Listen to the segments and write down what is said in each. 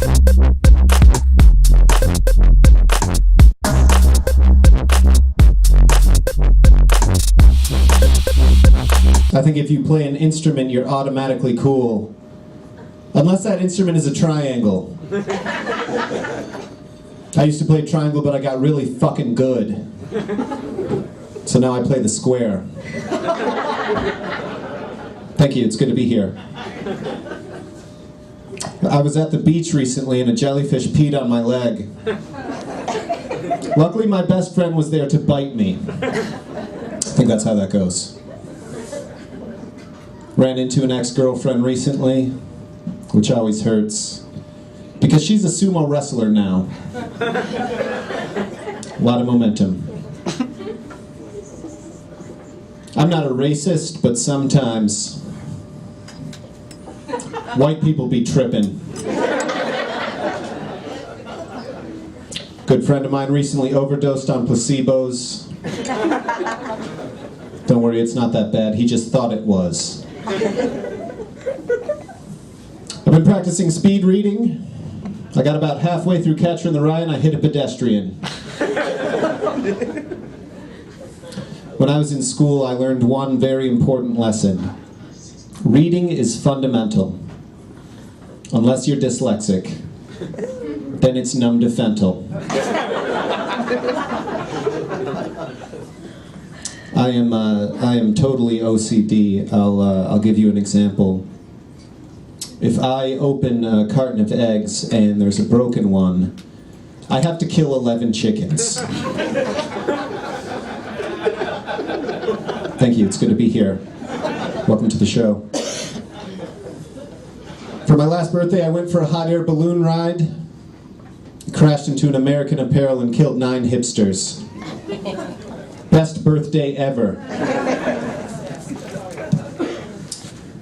I think if you play an instrument, you're automatically cool. Unless that instrument is a triangle. I used to play triangle, but I got really fucking good. So now I play the square. Thank you, it's good to be here. I was at the beach recently and a jellyfish peed on my leg. Luckily my best friend was there to bite me. I think that's how that goes. Ran into an ex-girlfriend recently, which always hurts. Because she's a sumo wrestler now. A lot of momentum. I'm not a racist, but sometimes white people be tripping. Good friend of mine recently overdosed on placebos. Don't worry, it's not that bad. He just thought it was. I've been practicing speed reading. I got about halfway through Catcher in the Rye and I hit a pedestrian. When I was in school, I learned one very important lesson. Reading is fundamental. Unless you're dyslexic, then it's numb-defental. I am totally OCD. I'll give you an example. If I open a carton of eggs and there's a broken one, I have to kill 11 chickens. Thank you, it's good to be here. Welcome to the show. For my last birthday, I went for a hot air balloon ride, crashed into an American Apparel and killed 9 hipsters. Best birthday ever.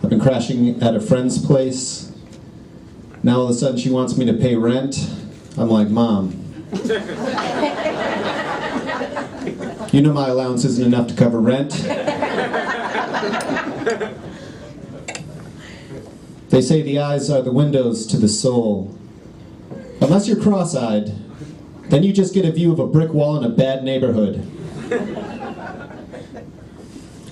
I've been crashing at a friend's place. Now all of a sudden she wants me to pay rent. I'm like, Mom, you know my allowance isn't enough to cover rent. They say the eyes are the windows to the soul. Unless you're cross-eyed, then you just get a view of a brick wall in a bad neighborhood.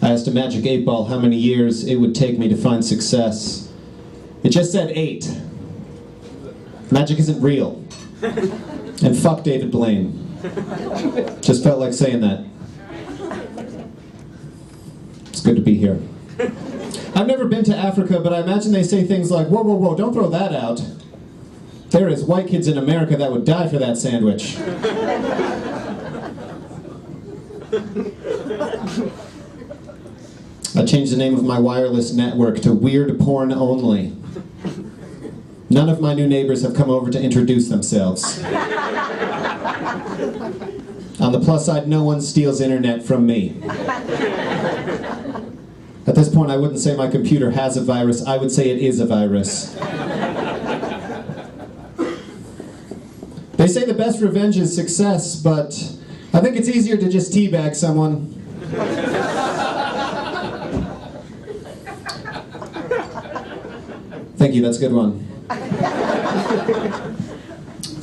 I asked a magic 8-ball how many years it would take me to find success. It just said 8. Magic isn't real. And fuck David Blaine. Just felt like saying that. It's good to be here. I've never been to Africa, but I imagine they say things like, whoa, whoa, whoa, don't throw that out. There is white kids in America that would die for that sandwich. I changed the name of my wireless network to Weird Porn Only. None of my new neighbors have come over to introduce themselves. On the plus side, no one steals internet from me. At this point, I wouldn't say my computer has a virus, I would say it is a virus. They say the best revenge is success, but I think it's easier to just teabag someone. Thank you, that's a good one.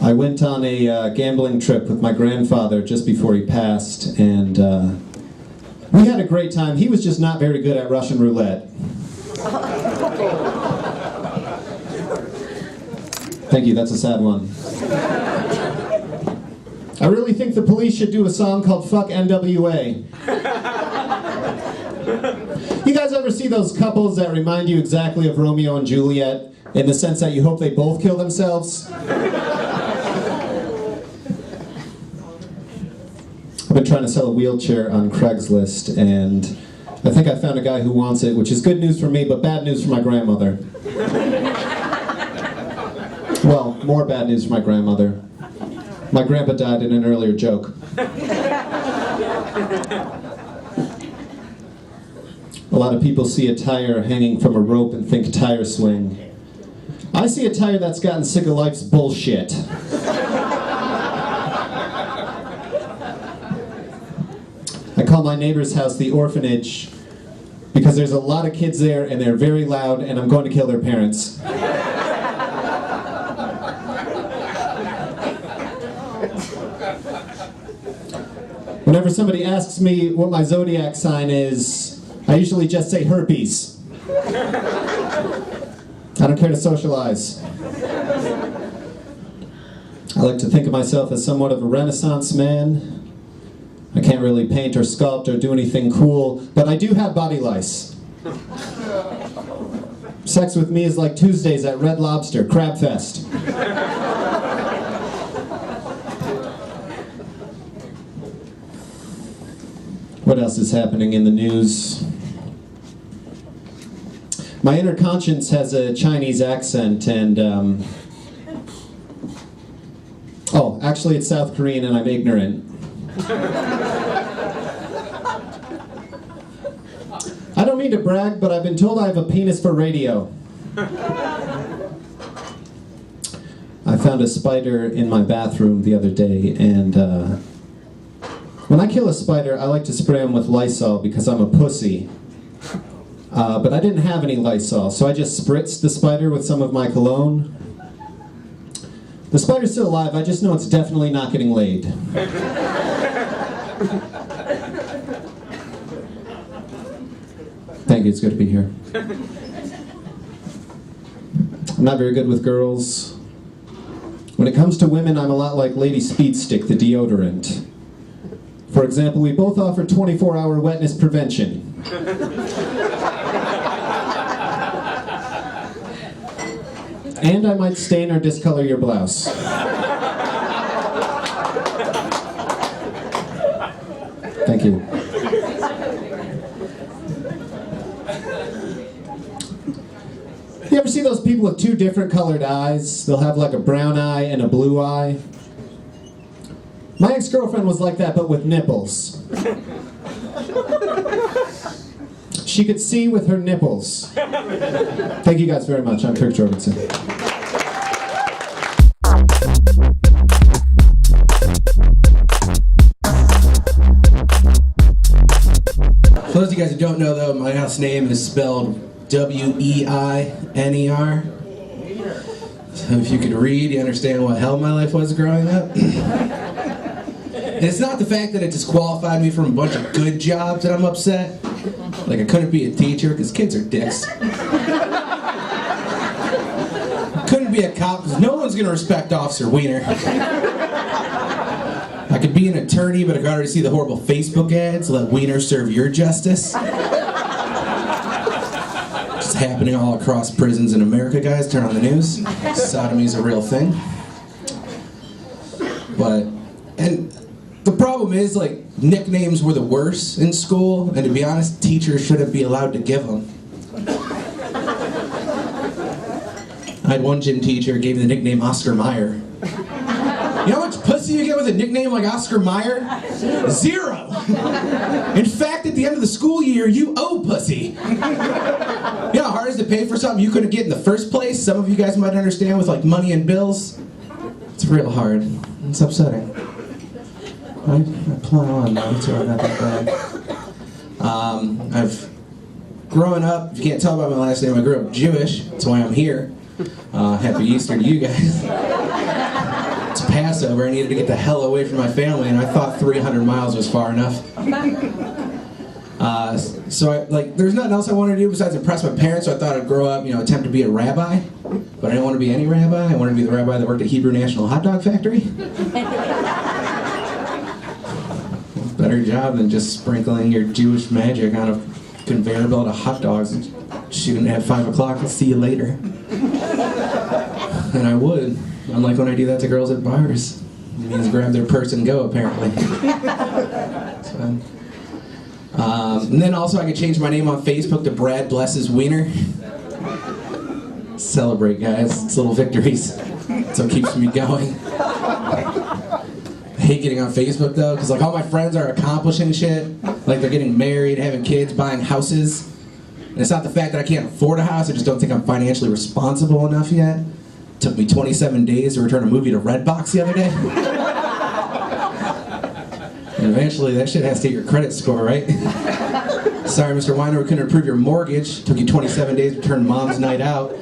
I went on a gambling trip with my grandfather just before he passed, and we had a great time. He was just not very good at Russian roulette. Thank you, that's a sad one. I really think the police should do a song called Fuck NWA. You guys ever see those couples that remind you exactly of Romeo and Juliet, in the sense that you hope they both kill themselves? I've been trying to sell a wheelchair on Craigslist, and I think I found a guy who wants it, which is good news for me, but bad news for my grandmother. Well, more bad news for my grandmother. My grandpa died in an earlier joke. A lot of people see a tire hanging from a rope and think tire swing. I see a tire that's gotten sick of life's bullshit. I call my neighbor's house the orphanage because there's a lot of kids there and they're very loud and I'm going to kill their parents. Whenever somebody asks me what my zodiac sign is, I usually just say herpes. I don't care to socialize. I like to think of myself as somewhat of a Renaissance man. I can't really paint or sculpt or do anything cool, but I do have body lice. Sex with me is like Tuesdays at Red Lobster, Crab Fest. What else is happening in the news? My inner conscience has a Chinese accent and, oh, actually it's South Korean and I'm ignorant. I don't mean to brag, but I've been told I have a penis for radio. I found a spider in my bathroom the other day, and when I kill a spider, I like to spray him with Lysol because I'm a pussy. But I didn't have any Lysol, so I just spritzed the spider with some of my cologne. The spider's still alive, I just know it's definitely not getting laid. Thank you, it's good to be here. I'm not very good with girls. When it comes to women, I'm a lot like Lady Speedstick, the deodorant. For example, we both offer 24-hour wetness prevention. And I might stain or discolor your blouse. Thank you. You ever see those people with two different colored eyes? They'll have like a brown eye and a blue eye. My ex-girlfriend was like that, but with nipples. She could see with her nipples. Thank you guys very much. I'm Kirk Jorgensen. For those of you guys who don't know, though, my last name is spelled W-E-I-N-E-R. So if you could read, you understand what hell my life was growing up. And it's not the fact that it disqualified me from a bunch of good jobs that I'm upset. Like I couldn't be a teacher because kids are dicks. Couldn't be a cop because no one's going to respect Officer Wiener. I could be an attorney, but I could already see the horrible Facebook ads. Let Wiener serve your justice. It's happening all across prisons in America, guys. Turn on the news. Sodomy is a real thing. And the problem is, like, nicknames were the worst in school, and to be honest, teachers shouldn't be allowed to give them. I had one gym teacher who gave me the nickname Oscar Mayer. You know how much pussy you get with a nickname like Oscar Mayer? 0! In fact, at the end of the school year, you owe pussy. You know how hard it is to pay for something you couldn't get in the first place? Some of you guys might understand with like money and bills. It's real hard. It's upsetting. I plow on now, it's not that bad. I've grown up, if you can't tell by my last name, I grew up Jewish. That's why I'm here. Happy Easter to you guys. It's Passover, I needed to get the hell away from my family, and I thought 300 miles was far enough. So there's nothing else I wanted to do besides impress my parents, so I thought I'd grow up, attempt to be a rabbi. But I didn't want to be any rabbi, I wanted to be the rabbi that worked at Hebrew National Hot Dog Factory. Better job than just sprinkling your Jewish magic on a conveyor belt of hot dogs and shooting at 5 o'clock and see you later. And I would. Unlike when I do that to girls at bars. It means grab their purse and go, apparently. So, and then also I could change my name on Facebook to Brad Blesses Wiener. Celebrate, guys. It's little victories. That's what keeps me going. I hate getting on Facebook, though, because all my friends are accomplishing shit. Like they're getting married, having kids, buying houses. And it's not the fact that I can't afford a house, I just don't think I'm financially responsible enough yet. It took me 27 days to return a movie to Redbox the other day. And eventually that shit has to hit your credit score, right? Sorry, Mr. Weiner, we couldn't approve your mortgage. It took you 27 days to return Mom's Night Out.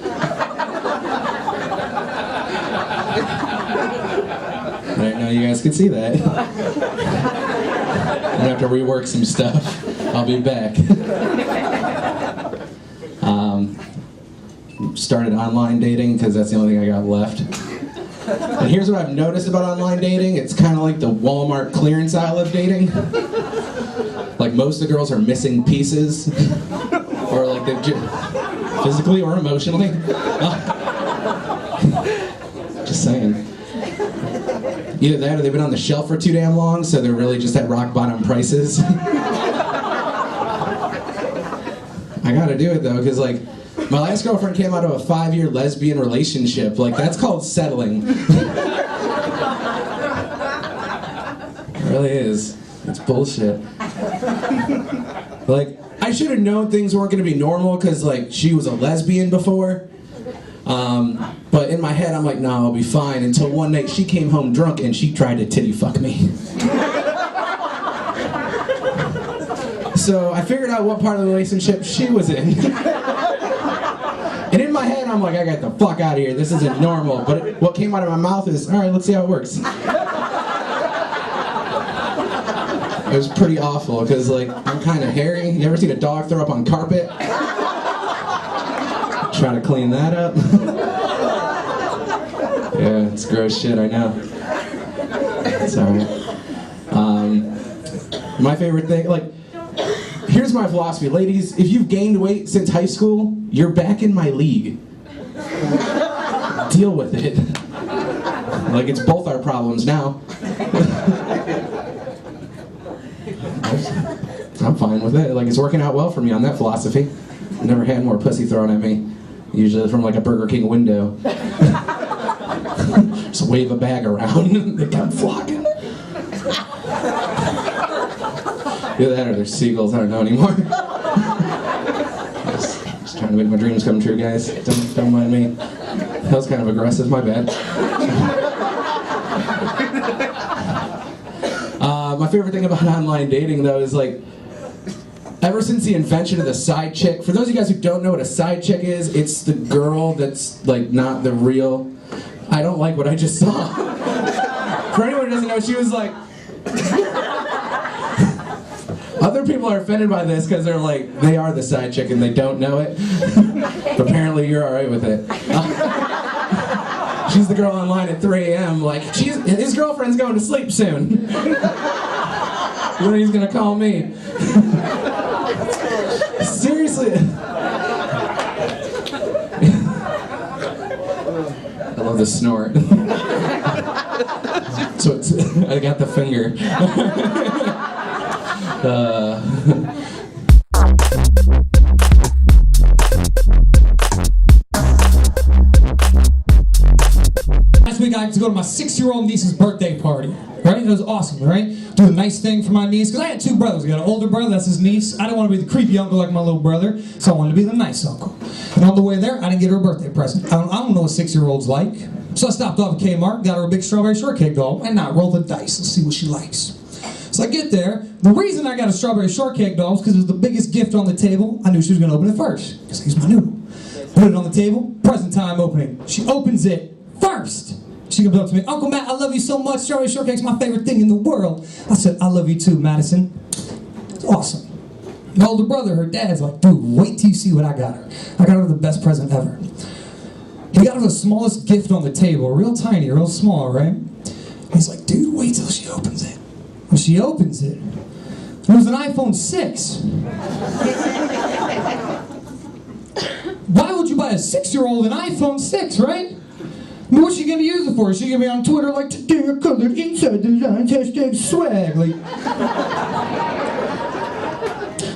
I didn't know you guys could see that. gonna have to rework some stuff. I'll be back. Started online dating because that's the only thing I got left. And here's what I've noticed about online dating. It's kind of like the Walmart clearance aisle of dating. Like most of the girls are missing pieces. Or like they're physically or emotionally. Just saying. Either that or they've been on the shelf for too damn long, so they're really just at rock bottom prices. I gotta do it though, because like, my last girlfriend came out of a 5-year lesbian relationship. Like, that's called settling. It really is. It's bullshit. Like, I should have known things weren't gonna be normal because like, she was a lesbian before. But in my head, I'm like, no, I'll be fine. Until one night, she came home drunk and she tried to titty fuck me. So I figured out what part of the relationship she was in. And in my head, I'm like, I got the fuck out of here. This isn't normal. But what came out of my mouth is, all right, let's see how it works. It was pretty awful because, like, I'm kind of hairy. You ever seen a dog throw up on carpet? Try to clean that up. Yeah, it's gross shit, I know. It's alright. My favorite thing, like, here's my philosophy. Ladies, if you've gained weight since high school, you're back in my league. Deal with it. Like, it's both our problems now. I'm fine with it. Like, it's working out well for me on that philosophy. Never had more pussy thrown at me. Usually from like a Burger King window. Just wave a bag around. They come flocking. Either that or they're seagulls. I don't know anymore. Just trying to make my dreams come true, guys. Don't mind me. That was kind of aggressive. My bad. My favorite thing about online dating, though, is like, ever since the invention of the side chick, for those of you guys who don't know what a side chick is, it's the girl that's like not the real. I don't like what I just saw. For anyone who doesn't know, she was like. Other people are offended by this because they're like, they are the side chick and they don't know it. But apparently you're alright with it. She's the girl online at 3 a.m. like, his girlfriend's going to sleep soon. When he's gonna call me. Seriously. I love the snort. So I got the finger. Last week I got to go to my 6-year-old niece's birthday party. Right? It was awesome, right? Do a nice thing for my niece, because I had 2 brothers. I got an older brother, that's his niece. I didn't want to be the creepy uncle like my little brother, so I wanted to be the nice uncle. And on the way there, I didn't get her a birthday present. I don't know what 6-year-olds like. So I stopped off at Kmart, got her a big strawberry shortcake doll, and now roll the dice. Let's see what she likes. So I get there. The reason I got a strawberry shortcake doll is because it was the biggest gift on the table. I knew she was going to open it first, because he's my noodle. Put it on the table, present time opening. She opens it first. She comes up to me, Uncle Matt, I love you so much. Strawberry shortcake's my favorite thing in the world. I said, I love you too, Madison. It's awesome. My older brother, her dad's like, dude, wait till you see what I got her. I got her the best present ever. He got her the smallest gift on the table, real tiny, real small, right? He's like, dude, wait till she opens it. When she opens it, it was an iPhone 6. Why would you buy a 6-year-old an iPhone 6, right? I mean, what's she gonna use it for? Is she gonna be on Twitter like, today I colored inside the lines, #swag, like...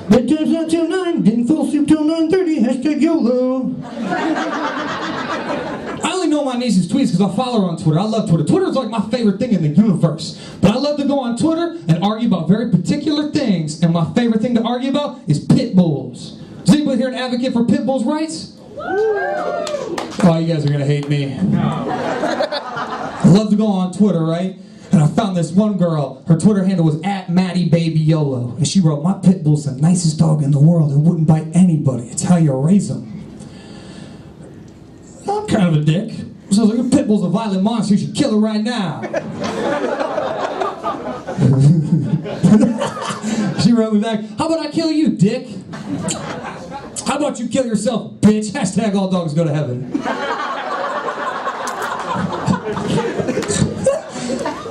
Bedtime's not till 9, didn't fall asleep till 9:30, #YOLO. I only know my niece's tweets because I follow her on Twitter. I love Twitter. Twitter is like my favorite thing in the universe. But I love to go on Twitter and argue about very particular things, and my favorite thing to argue about is pit bulls. Does anybody here an advocate for pit bulls' rights? Oh, you guys are gonna hate me. I love to go on Twitter, right? And I found this one girl, her Twitter handle was @MaddieBabyYOLO. And she wrote, my pit bull's the nicest dog in the world. It wouldn't bite anybody. It's how you raise them. I'm kind of a dick. So I was like, a pit bull's a violent monster. You should kill her right now. wrote me back, how about I kill you, dick? How about you kill yourself, bitch? Hashtag all dogs go to heaven.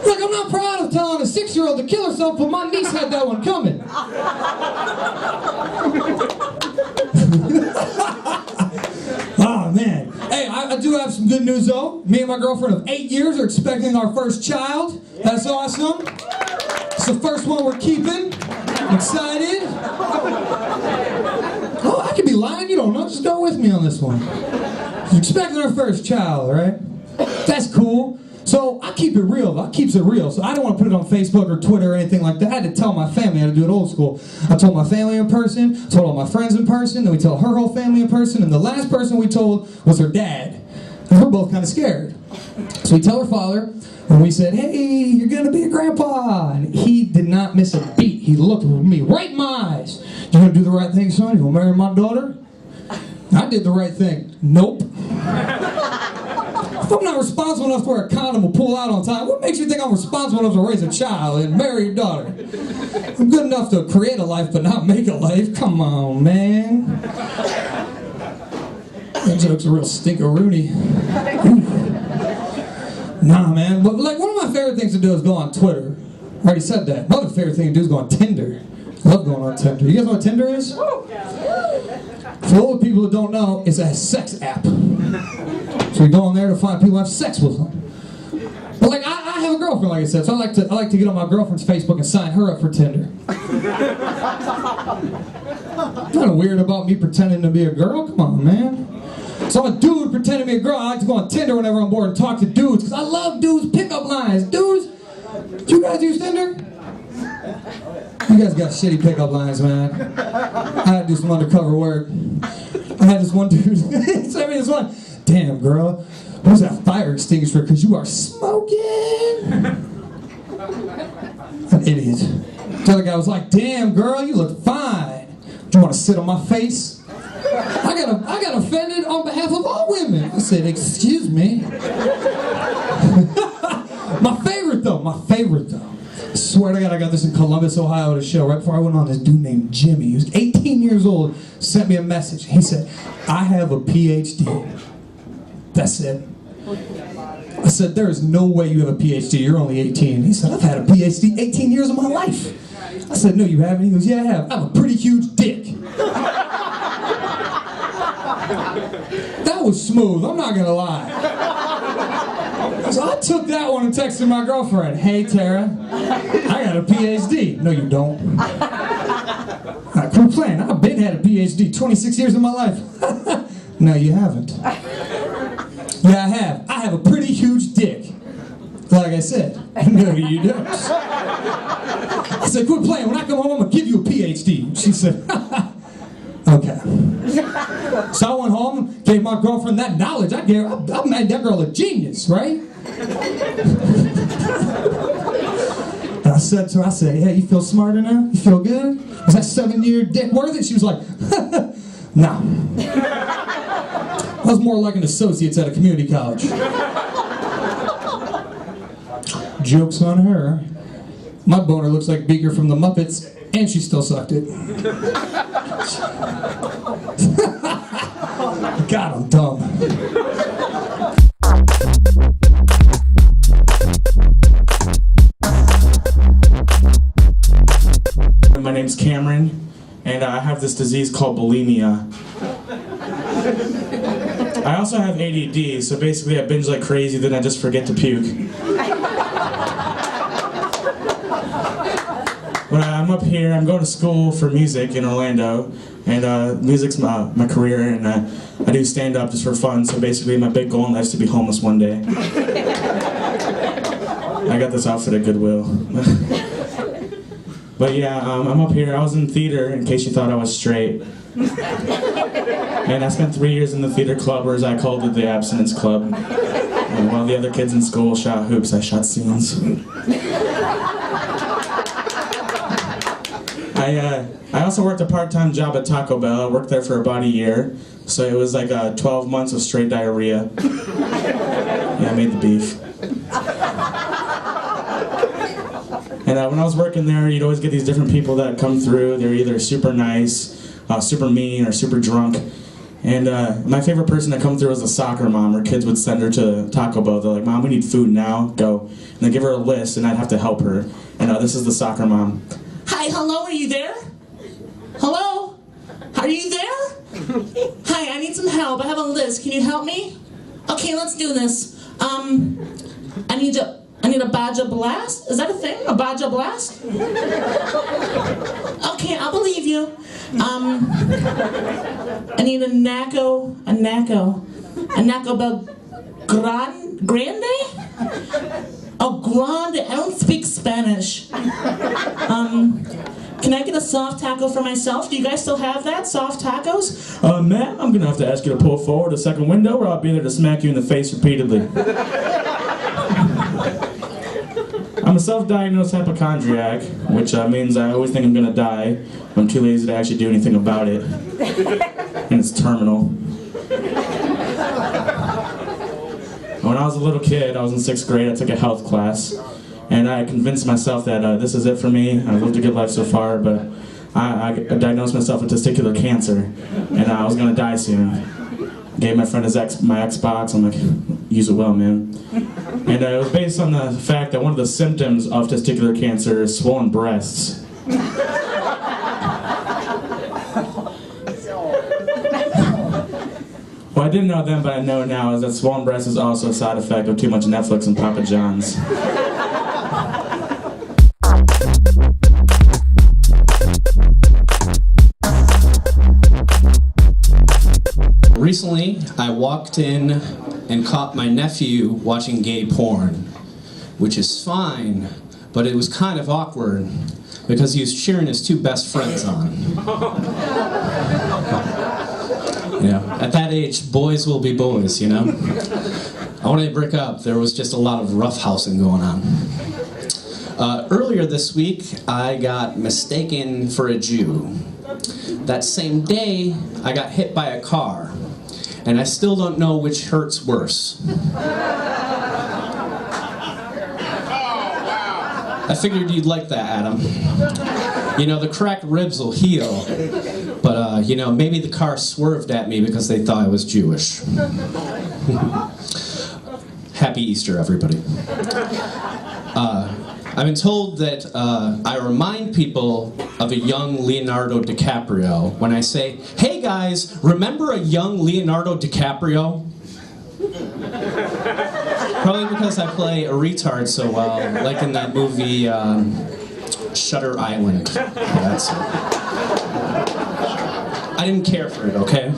Look, I'm not proud of telling a 6-year-old to kill herself, but my niece had that one coming. Oh, man. Hey, I do have some good news, though. Me and my girlfriend of 8 years are expecting our first child. That's awesome. It's the first one we're keeping. I'm excited. Oh, I could be lying. You don't know. Just go with me on this one. She's expecting our first child, all right? That's cool. So I keep it real. I keeps it real. So I don't want to put it on Facebook or Twitter or anything like that. I had to tell my family how to do it old school. I told my family in person, told all my friends in person, then we told her whole family in person, and the last person we told was her dad. And we're both kind of scared. So we tell her father, and we said, hey, you're going to be a grandpa. And he did not miss a beat. He looked me right in my eyes. You going to do the right thing, son? You going to marry my daughter? I did the right thing. Nope. If I'm not responsible enough to wear a condom or pull out on time, what makes you think I'm responsible enough to raise a child and marry your daughter? I'm good enough to create a life but not make a life. Come on, man. That joke's a real stinkeroonie. Nah, man. But like, one of my favorite things to do is go on Twitter. I already said that. Another favorite thing to do is go on Tinder. I love going on Tinder. You guys know what Tinder is? For all the people who don't know, it's a sex app. So we go on there to find people who have sex with them. But like, I have a girlfriend, like I said, so I like to get on my girlfriend's Facebook and sign her up for Tinder. Kind of weird about me pretending to be a girl. Come on, man. So I'm a dude pretending to be a girl. I like to go on Tinder whenever I'm bored and talk to dudes, because I love dudes' pickup lines. Dudes, do you guys use Tinder? You guys got shitty pickup lines, man. I had to do some undercover work. I had this one dude send me this one. Damn, girl, where's that fire extinguisher? Because you are smoking. An idiot. The other guy was like, damn, girl, you look fine. Do you want to sit on my face? I got offended on behalf of all women. I said, excuse me. My favorite though. I swear to God, I got this in Columbus, Ohio at a show right before I went on. This dude named Jimmy, he was 18 years old, sent me a message. He said, I have a PhD. That's it. I said, there is no way you have a PhD, you're only 18. He said, I've had a PhD 18 years of my life. I said, no, you haven't. He goes, yeah, I have. I have a pretty huge dick. That was smooth, I'm not gonna lie. So I took that one and texted my girlfriend, hey Tara, I got a PhD. No you don't. I quit playing, I've been had a PhD 26 years of my life. No you haven't. Yeah I have. I have a pretty huge dick. Like I said, no you don't. I said, quit playing, when I come home I'm gonna give you a PhD. She said, okay. So I went home, gave my girlfriend that knowledge. I made that girl a genius, right? And I said to her, hey, you feel smarter now? You feel good? Was that 7-year dick worth it? She was like, no. I was more like an associate's at a community college. Joke's on her. My boner looks like Beaker from the Muppets, and she still sucked it. God, I'm dumb. My name's Cameron, and I have this disease called bulimia. I also have ADD, so basically I binge like crazy, then I just forget to puke. When I'm up here, I'm going to school for music in Orlando, and music's my career, and I do stand-up just for fun, so basically my big goal in life is to be homeless one day. I got this outfit at Goodwill. But yeah, I'm up here. I was in theater, in case you thought I was straight. And I spent 3 years in the theater club, or as I called it, the abstinence club. And while the other kids in school shot hoops, I shot scenes. I also worked a part-time job at Taco Bell. I worked there for about a year, so it was like 12 months of straight diarrhea. Yeah, I made the beef. And when I was working there, you'd always get these different people that come through. They're either super nice, super mean, or super drunk. And my favorite person to come through was a soccer mom. Her kids would send her to Taco Bell. They're like, "Mom, we need food now, go." And they give her a list, and I'd have to help her. And this is the soccer mom. "Hi, hello, are you there? Hello? Are you there? Hi, I need some help. I have a list. Can you help me? Okay, let's do this. I need a Baja Blast? Is that a thing? A Baja Blast? Okay, I'll believe you. I need a Naco Bel Grande? Oh, Grande. I don't speak Spanish. Can I get a soft taco for myself? Do you guys still have that? Soft tacos? Ma'am, I'm gonna have to ask you to pull forward a second window or I'll be there to smack you in the face repeatedly. I'm a self-diagnosed hypochondriac, which means I always think I'm gonna die. I'm too lazy to actually do anything about it. And it's terminal. When I was a little kid, I was in 6th grade, I took a health class. And I convinced myself that this is it for me. I've lived a good life so far, but I diagnosed myself with testicular cancer. And I was gonna die soon. Gave my friend my Xbox. I'm like, use it well, man. And it was based on the fact that one of the symptoms of testicular cancer is swollen breasts. What I didn't know then, but I know now, is that swollen breasts is also a side effect of too much Netflix and Papa John's. Recently, I walked in and caught my nephew watching gay porn, which is fine, but it was kind of awkward because he was cheering his 2 best friends on. At that age, boys will be boys, you know? I wanted to break up. There was just a lot of roughhousing going on. Earlier this week, I got mistaken for a Jew. That same day, I got hit by a car. And I still don't know which hurts worse. I figured you'd like that, Adam. You know, the cracked ribs will heal. But, you know, maybe the car swerved at me because they thought I was Jewish. Happy Easter, everybody. I've been told that I remind people of a young Leonardo DiCaprio when I say, "Hey guys, remember a young Leonardo DiCaprio?" Probably because I play a retard so well, like in that movie Shutter Island. That's it. I didn't care for it, okay?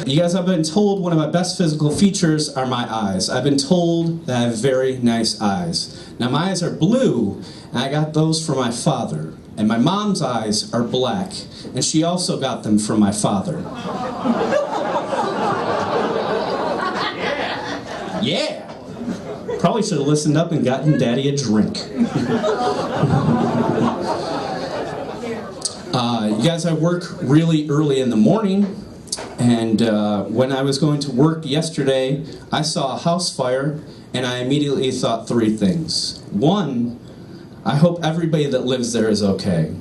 You guys, I've been told one of my best physical features are my eyes. I've been told that I have very nice eyes. Now my eyes are blue, and I got those from my father. And my mom's eyes are black, and she also got them from my father. Yeah! Probably should have listened up and gotten Daddy a drink. You guys, I work really early in the morning. And when I was going to work yesterday, I saw a house fire, and I immediately thought 3 things. 1, I hope everybody that lives there is okay.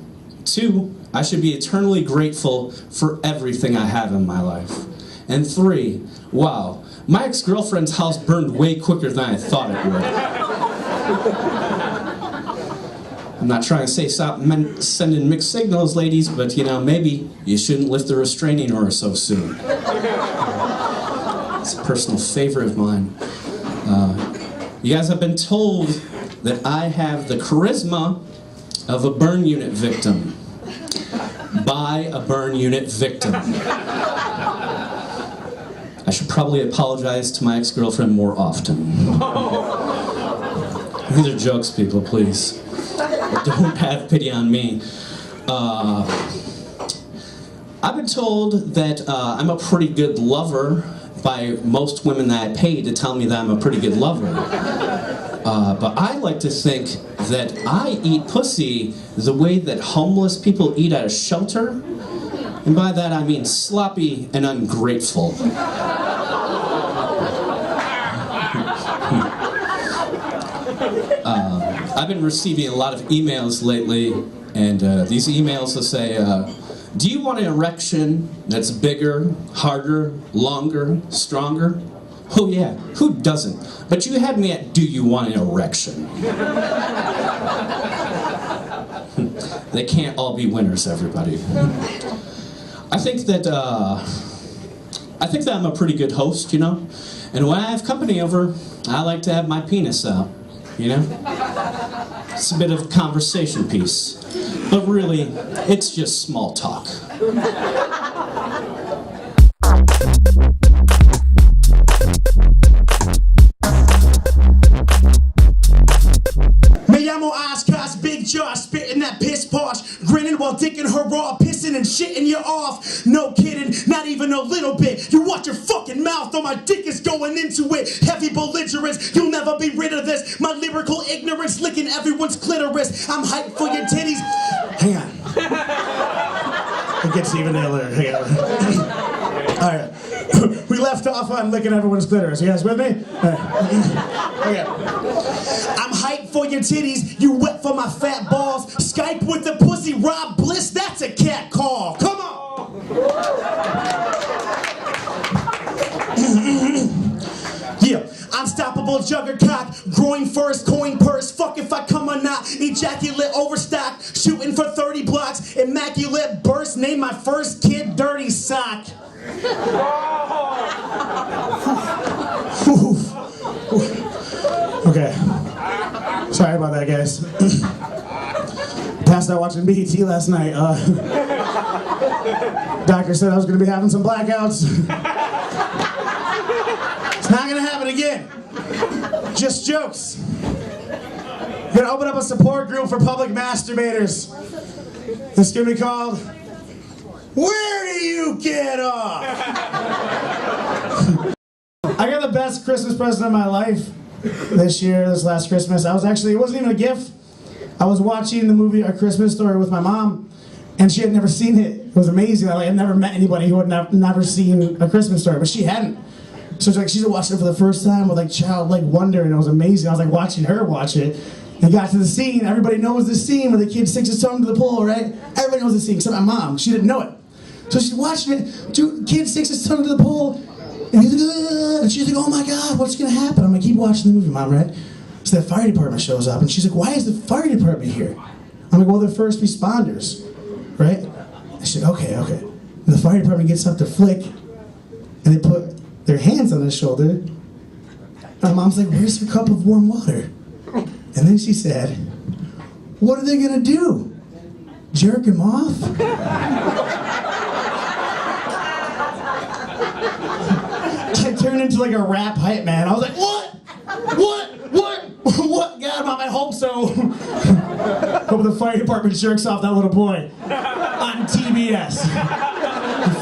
2, I should be eternally grateful for everything I have in my life. And 3, wow, my ex-girlfriend's house burned way quicker than I thought it would. I'm not trying to say stop sending mixed signals, ladies, but you know, maybe you shouldn't lift the restraining order so soon. It's a personal favorite of mine. You guys have been told that I have the charisma of a burn unit victim. By a burn unit victim. I should probably apologize to my ex-girlfriend more often. These are jokes, people, please. Don't have pity on me. I've been told that I'm a pretty good lover by most women that I pay to tell me that I'm a pretty good lover. But I like to think that I eat pussy the way that homeless people eat at a shelter. And by that I mean sloppy and ungrateful. I've been receiving a lot of emails lately, and these emails will say, do you want an erection that's bigger, harder, longer, stronger? Oh yeah, who doesn't? But you had me at, do you want an erection? They can't all be winners, everybody. I think that I'm a pretty good host, you know? And when I have company over, I like to have my penis out, you know? It's a bit of a conversation piece. But really, it's just small talk. Me llamo Oshkosh, big jaw, spitting that piss posh, grinning while dicking her raw, pissing and shitting you off. No kidding, not even a little bit. You watch your fucking mouth or my dick is going into it. Heavy belligerence, you'll never be rid of this. My lyrical ignorance licking everyone's clitoris. I'm hyped for your titties. Hang on. It gets even iller. Hang on. Alright. We left off on licking everyone's clitoris. You guys with me? Okay. I'm hyped for your titties, you wet for my fat balls. Skype with the pussy, Rob Bliss, that's a cat call. Come on! Yeah, unstoppable juggercock, groin first, coin purse, fuck if I come or not, ejaculate overstock, shooting for 30 blocks, immaculate burst, name my first kid Dirty Sock. Okay. Sorry about that, guys. Passed out watching BET last night. Doctor said I was going to be having some blackouts. It's not going to happen again. Just jokes. I'm going to open up a support group for public masturbators. This is going to be called Where Do You Get Off? I got the best Christmas present of my life this last Christmas. It wasn't even a gift. I was watching the movie A Christmas Story with my mom, and she had never seen it. It was amazing. I had never met anybody who had never seen A Christmas Story, but she hadn't. So she's watching it for the first time with childlike wonder, and it was amazing. I was watching her watch it. And got to the scene. Everybody knows the scene where the kid sticks his tongue to the pole, right? Everybody knows the scene except my mom. She didn't know it. So she's watching it. Kid sticks his tongue to the pole. And he's like, ugh, and she's like, oh my God, what's gonna happen? I'm like, keep watching the movie, Mom, right? So the fire department shows up, and she's like, why is the fire department here? I'm like, well, they're first responders, right? And she's like, okay. And the fire department gets up to Flick, and they put their hands on his shoulder. And my mom's like, where's your cup of warm water? And then she said, what are they gonna do? Jerk him off? I turned into a rap hype man. I was like, what? God, Mom, I hope so. Hope the fire department jerks off that little boy on TBS.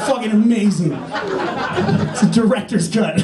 Fucking amazing. It's a director's cut.